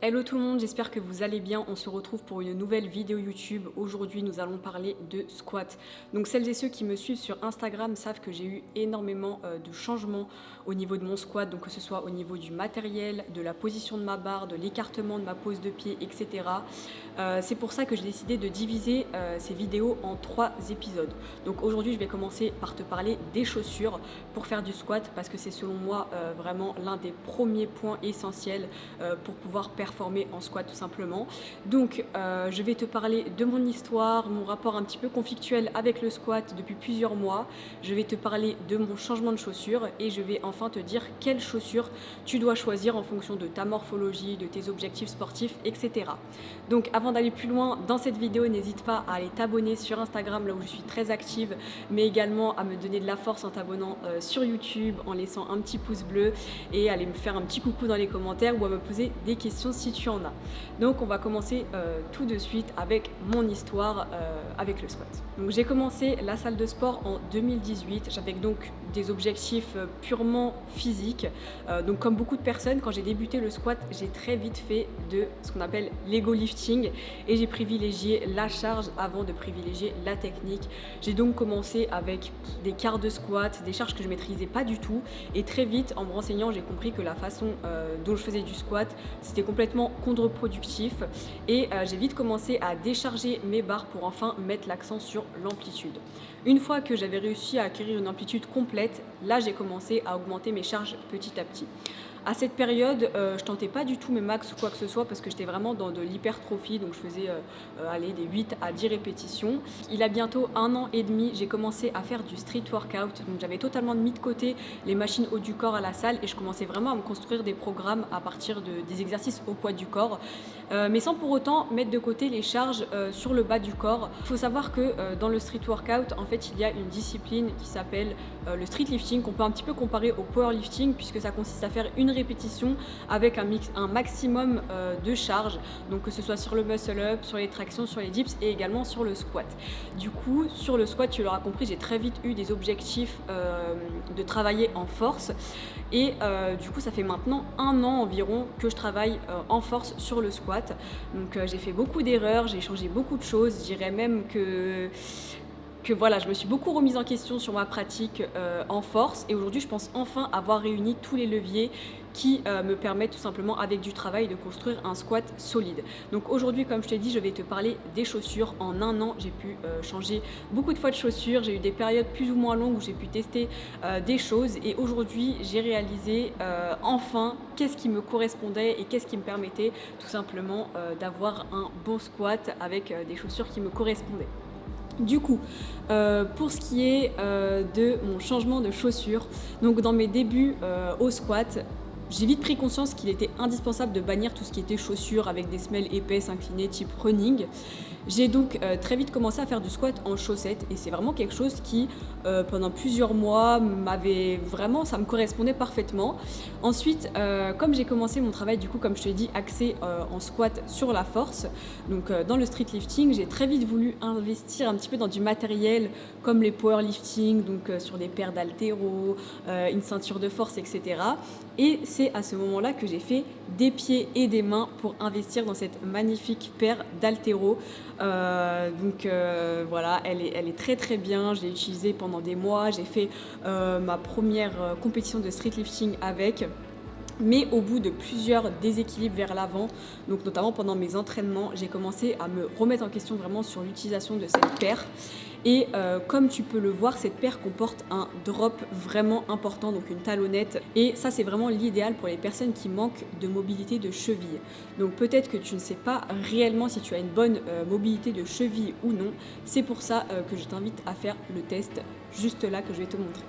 Hello tout le monde, j'espère que vous allez bien. On se retrouve pour une nouvelle vidéo YouTube. Aujourd'hui, nous allons parler de squat. Donc celles et ceux qui me suivent sur Instagram savent que j'ai eu énormément de changements au niveau de mon squat, donc que ce soit au niveau du matériel, de la position de ma barre, de l'écartement de ma pose de pied, etc. C'est pour ça que j'ai décidé de diviser ces vidéos en 3 épisodes. Donc aujourd'hui, je vais commencer par te parler des chaussures pour faire du squat parce que c'est selon moi vraiment l'un des premiers points essentiels pour pouvoir performer en squat tout simplement. Donc je vais te parler de mon histoire, mon rapport un petit peu conflictuel avec le squat depuis plusieurs mois. Je vais te parler de mon changement de chaussures et je vais enfin te dire quelles chaussures tu dois choisir en fonction de ta morphologie, de tes objectifs sportifs, etc. Donc avant d'aller plus loin dans cette vidéo, n'hésite pas à aller t'abonner sur Instagram là où je suis très active, mais également à me donner de la force en t'abonnant sur YouTube, en laissant un petit pouce bleu et aller me faire un petit coucou dans les commentaires ou à me poser des questions si tu en as. Donc on va commencer tout de suite avec mon histoire avec le squat. Donc j'ai commencé la salle de sport en 2018, j'avais donc des objectifs purement physiques. Donc comme beaucoup de personnes, quand j'ai débuté le squat, j'ai très vite fait de ce qu'on appelle l'ego lifting et j'ai privilégié la charge avant de privilégier la technique. J'ai donc commencé avec des quarts de squat, des charges que je maîtrisais pas du tout et très vite en me renseignant, j'ai compris que la façon dont je faisais du squat, c'était complètement contre-productif et j'ai vite commencé à décharger mes barres pour enfin mettre l'accent sur l'amplitude. Une fois que j'avais réussi à acquérir une amplitude complète, là j'ai commencé à augmenter mes charges petit à petit. À cette période, je tentais pas du tout mes max ou quoi que ce soit parce que j'étais vraiment dans de l'hypertrophie, donc je faisais des 8 à 10 répétitions. Il y a bientôt 1 an et demi, j'ai commencé à faire du street workout, donc j'avais totalement mis de côté les machines haut du corps à la salle et je commençais vraiment à me construire des programmes à partir des exercices au poids du corps, mais sans pour autant mettre de côté les charges sur le bas du corps. Il faut savoir que dans le street workout, en fait, il y a une discipline qui s'appelle le street lifting, qu'on peut un petit peu comparer au powerlifting puisque ça consiste à faire une répétition avec un maximum de charge, donc que ce soit sur le muscle up, sur les tractions, sur les dips et également sur le squat. Du coup, sur le squat, tu l'auras compris, j'ai très vite eu des objectifs de travailler en force et du coup, ça fait maintenant 1 an environ que je travaille en force sur le squat. Donc j'ai fait beaucoup d'erreurs, j'ai changé beaucoup de choses, je dirais même que voilà, je me suis beaucoup remise en question sur ma pratique en force et aujourd'hui je pense enfin avoir réuni tous les leviers qui me permettent tout simplement avec du travail de construire un squat solide. Donc aujourd'hui, comme je t'ai dit, je vais te parler des chaussures. En 1 an, j'ai pu changer beaucoup de fois de chaussures, j'ai eu des périodes plus ou moins longues où j'ai pu tester des choses et aujourd'hui j'ai réalisé enfin qu'est-ce qui me correspondait et qu'est-ce qui me permettait tout simplement d'avoir un bon squat avec des chaussures qui me correspondaient. Du coup, pour ce qui est de mon changement de chaussures, donc dans mes débuts au squat, j'ai vite pris conscience qu'il était indispensable de bannir tout ce qui était chaussures avec des semelles épaisses inclinées type running. J'ai donc très vite commencé à faire du squat en chaussettes et c'est vraiment quelque chose qui pendant plusieurs mois ça me correspondait parfaitement. Ensuite, comme j'ai commencé mon travail du coup comme je te dis axé en squat sur la force, donc dans le street lifting, j'ai très vite voulu investir un petit peu dans du matériel comme les powerlifting, donc sur des paires d'haltéros, une ceinture de force, etc. Et c'est à ce moment-là que j'ai fait des pieds et des mains pour investir dans cette magnifique paire d'haltéros. Voilà, elle est très très bien, je l'ai utilisée pendant des mois, j'ai fait ma première compétition de street lifting avec. Mais au bout de plusieurs déséquilibres vers l'avant, donc notamment pendant mes entraînements, j'ai commencé à me remettre en question vraiment sur l'utilisation de cette paire. Et comme tu peux le voir, cette paire comporte un drop vraiment important, donc une talonnette. Et ça, c'est vraiment l'idéal pour les personnes qui manquent de mobilité de cheville. Donc peut-être que tu ne sais pas réellement si tu as une bonne mobilité de cheville ou non. C'est pour ça que je t'invite à faire le test juste là que je vais te montrer.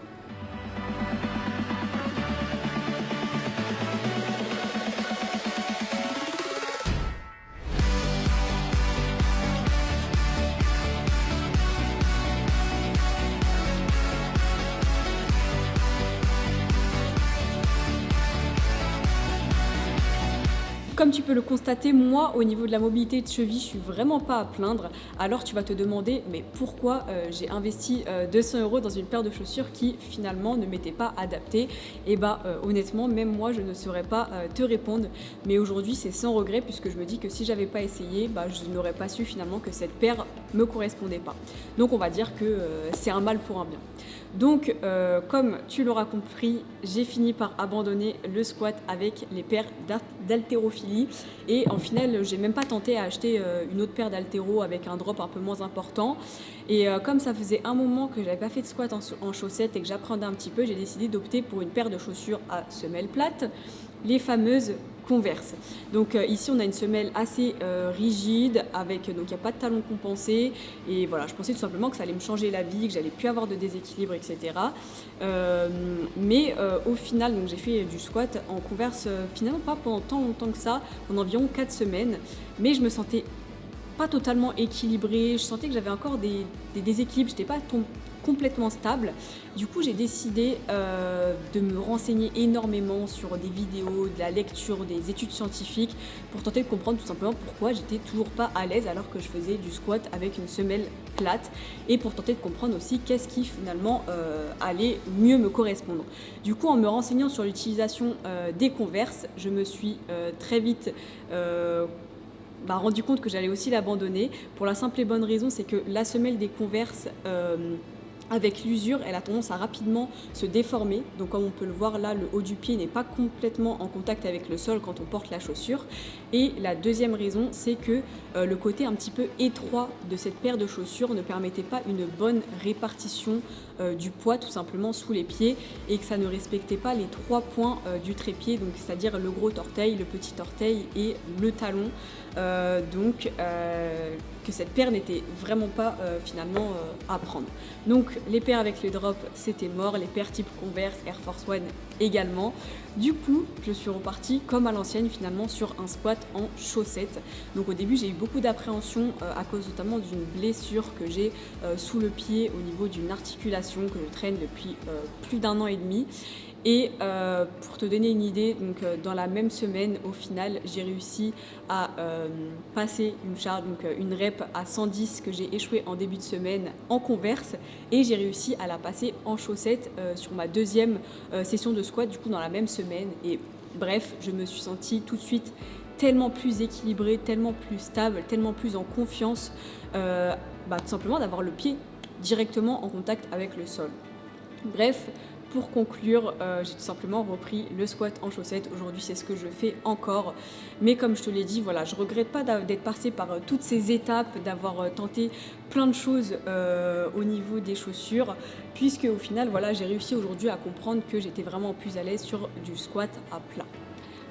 comme tu peux le constater, moi, au niveau de la mobilité de cheville, je suis vraiment pas à plaindre. Alors tu vas te demander, mais pourquoi j'ai investi 200 € dans une paire de chaussures qui finalement ne m'était pas adaptée? Et honnêtement, même moi, je ne saurais pas te répondre. Mais aujourd'hui, c'est sans regret puisque je me dis que si j'avais pas essayé, je n'aurais pas su finalement que cette paire me correspondait pas. Donc on va dire que c'est un mal pour un bien. Donc, comme tu l'auras compris, j'ai fini par abandonner le squat avec les paires d'haltérophilie. Et en final, j'ai même pas tenté à acheter une autre paire d'haltéros avec un drop un peu moins important. Et comme ça faisait un moment que j'avais pas fait de squat en chaussettes et que j'apprenais un petit peu, j'ai décidé d'opter pour une paire de chaussures à semelle plate, les fameuses Converse. Donc ici on a une semelle assez rigide donc il n'y a pas de talon compensé et voilà, je pensais tout simplement que ça allait me changer la vie, que j'allais plus avoir de déséquilibre, etc. Mais au final, donc j'ai fait du squat en Converse finalement pas pendant tant longtemps que ça, pendant environ 4 semaines, mais je me sentais pas totalement équilibrée, je sentais que j'avais encore des déséquilibres, j'étais pas complètement stable. Du coup, j'ai décidé de me renseigner énormément sur des vidéos, de la lecture, des études scientifiques pour tenter de comprendre tout simplement pourquoi j'étais toujours pas à l'aise alors que je faisais du squat avec une semelle plate et pour tenter de comprendre aussi qu'est-ce qui finalement allait mieux me correspondre. Du coup, en me renseignant sur l'utilisation des Converse, je me suis très vite rendu compte que j'allais aussi l'abandonner pour la simple et bonne raison, c'est que la semelle des Converse avec l'usure, elle a tendance à rapidement se déformer. Donc comme on peut le voir là, le haut du pied n'est pas complètement en contact avec le sol quand on porte la chaussure. Et la deuxième raison, c'est que le côté un petit peu étroit de cette paire de chaussures ne permettait pas une bonne répartition du poids tout simplement sous les pieds et que ça ne respectait pas les 3 points du trépied, donc c'est-à-dire le gros orteil, le petit orteil et le talon. Que cette paire n'était vraiment pas finalement à prendre. Donc les paires avec les drops c'était mort, les paires type Converse, Air Force One également. Du coup je suis repartie comme à l'ancienne finalement sur un squat en chaussettes. Donc au début j'ai eu beaucoup d'appréhension à cause notamment d'une blessure que j'ai sous le pied au niveau d'une articulation que je traîne depuis plus d'1 an et demi. Et pour te donner une idée, donc, dans la même semaine, au final, j'ai réussi à passer une charge, donc une rep à 110 que j'ai échoué en début de semaine en Converse et j'ai réussi à la passer en chaussettes sur ma deuxième session de squat, du coup dans la même semaine. Et bref, je me suis sentie tout de suite tellement plus équilibrée, tellement plus stable, tellement plus en confiance, tout simplement d'avoir le pied directement en contact avec le sol. Bref, pour conclure, j'ai tout simplement repris le squat en chaussettes. Aujourd'hui, c'est ce que je fais encore. Mais comme je te l'ai dit, voilà, je ne regrette pas d'être passée par toutes ces étapes, d'avoir tenté plein de choses au niveau des chaussures, puisque au final, voilà, j'ai réussi aujourd'hui à comprendre que j'étais vraiment plus à l'aise sur du squat à plat.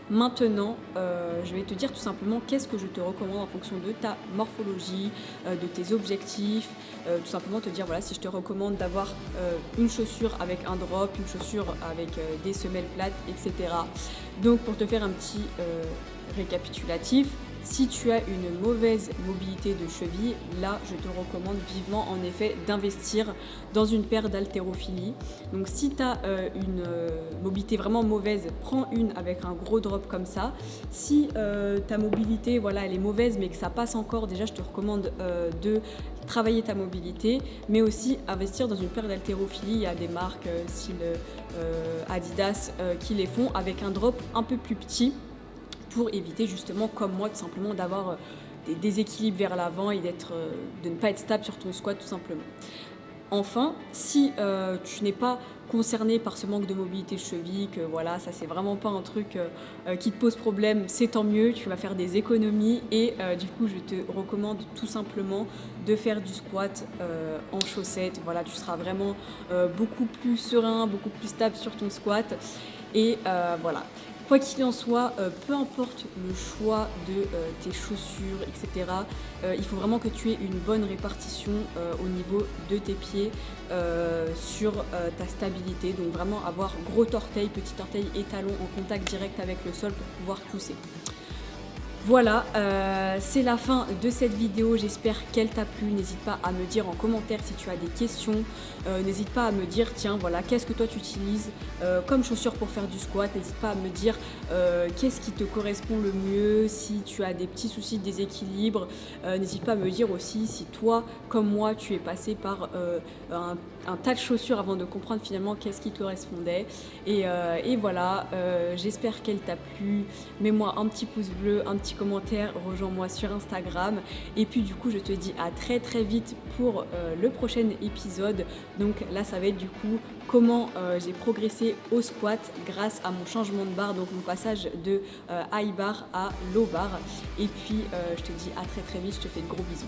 Maintenant, je vais te dire tout simplement qu'est-ce que je te recommande en fonction de ta morphologie, de tes objectifs, tout simplement te dire voilà si je te recommande d'avoir une chaussure avec un drop, une chaussure avec des semelles plates, etc. Donc pour te faire un petit récapitulatif, si tu as une mauvaise mobilité de cheville, là je te recommande vivement en effet d'investir dans une paire d'haltérophilie. Donc si tu as une mobilité vraiment mauvaise, prends une avec un gros drop comme ça. Si ta mobilité voilà, elle est mauvaise mais que ça passe encore, déjà je te recommande de travailler ta mobilité, mais aussi investir dans une paire d'haltérophilie. Il y a des marques style Adidas qui les font avec un drop un peu plus petit, pour éviter justement, comme moi, tout simplement d'avoir des déséquilibres vers l'avant et de ne pas être stable sur ton squat tout simplement. Enfin, si tu n'es pas concerné par ce manque de mobilité de cheville, que voilà, ça c'est vraiment pas un truc qui te pose problème, c'est tant mieux, tu vas faire des économies et du coup je te recommande tout simplement de faire du squat en chaussettes. Voilà, tu seras vraiment beaucoup plus serein, beaucoup plus stable sur ton squat et voilà. Quoi qu'il en soit, peu importe le choix de tes chaussures, etc., il faut vraiment que tu aies une bonne répartition au niveau de tes pieds sur ta stabilité. Donc vraiment avoir gros orteil, petit orteil et talon en contact direct avec le sol pour pouvoir pousser. Voilà, c'est la fin de cette vidéo, j'espère qu'elle t'a plu. N'hésite pas à me dire en commentaire si tu as des questions, n'hésite pas à me dire tiens voilà qu'est-ce que toi tu utilises comme chaussures pour faire du squat, n'hésite pas à me dire qu'est-ce qui te correspond le mieux, si tu as des petits soucis de déséquilibre, n'hésite pas à me dire aussi si toi comme moi tu es passé par un tas de chaussures avant de comprendre finalement qu'est-ce qui te correspondait et voilà, j'espère qu'elle t'a plu. Mets-moi un petit pouce bleu, un petit commentaire, rejoins-moi sur Instagram et puis du coup je te dis à très très vite pour le prochain épisode. Donc là ça va être du coup comment j'ai progressé au squat grâce à mon changement de barre, donc mon passage de high bar à low bar. Et puis je te dis à très très vite, je te fais de gros bisous.